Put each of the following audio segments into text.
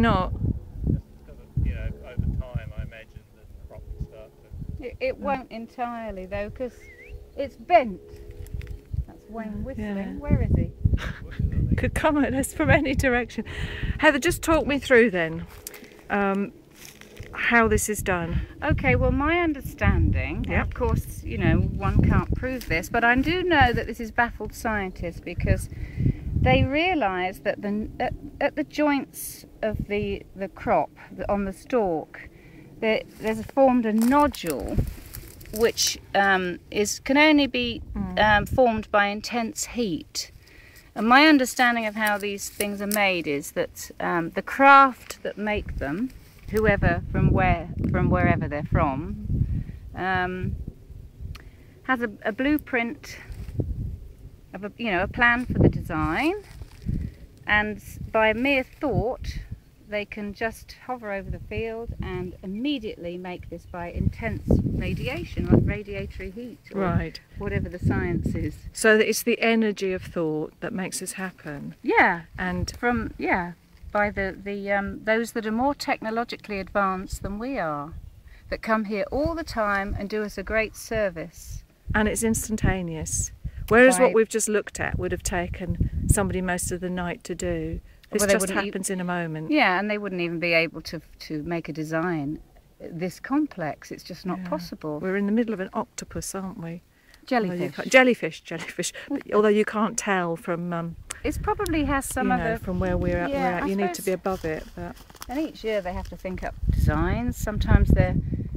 Not? Just because of, you know, over time I imagine the crop will start to... It won't entirely though, because it's bent. That's Wayne whistling. Yeah. Where is he? Could come at us from any direction. Heather, just talk me through then how this is done. Okay, well my understanding, Yep. of course, you know, one can't prove this, but I do know that this has baffled scientists because they realise that at the joints of the crop, on the stalk, there's formed a nodule which can only be formed by intense heat. And my understanding of how these things are made is that the craft that make them, whoever from wherever they're from, has a blueprint of a plan for the design, and by mere thought they can just hover over the field and immediately make this by intense radiation, like radiatory heat, or Right. whatever the science is. So that it's the energy of thought that makes this happen. Yeah, And by those that are more technologically advanced than we are, that come here all the time and do us a great service. it's instantaneous. Whereas Right. what we've just looked at would have taken somebody most of the night to do. This Well, they just wouldn't happens in a moment. Yeah, and they wouldn't even be able to make a design this complex. It's just not Yeah. possible. We're in the middle of an octopus, aren't we? Jellyfish. Jellyfish. Although you can't tell from It probably has some other. from where we're at. Yeah, I you need to suppose- be above it. But And each year they have to think up designs. Sometimes they're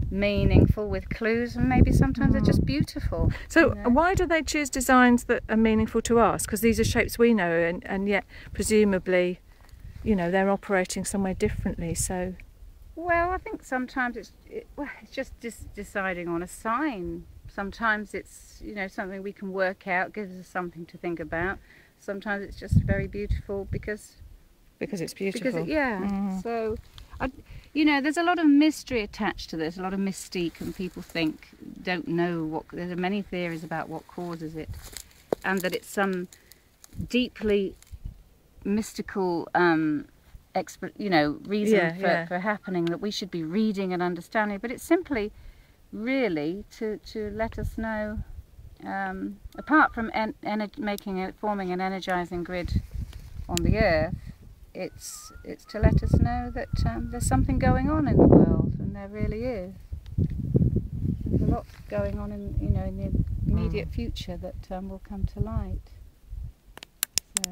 meaningful with clues, and maybe sometimes they're just beautiful. so, you know? why do they choose designs that are meaningful to us? Because these are shapes we know, and yet presumably, they're operating somewhere differently. So, Well, I think sometimes it's just deciding on a sign. Sometimes it's something we can work out, gives us something to think about. Sometimes it's just very beautiful because it's beautiful. So, there's a lot of mystery attached to this, a lot of mystique, and people don't know what. There's many theories about what causes it, and that it's some deeply mystical reason for happening that we should be reading and understanding. But it's simply really to let us know, apart from forming an energizing grid on the earth, it's to let us know that there's something going on in the world, and there really is. There's a lot going on in the immediate future that will come to light. So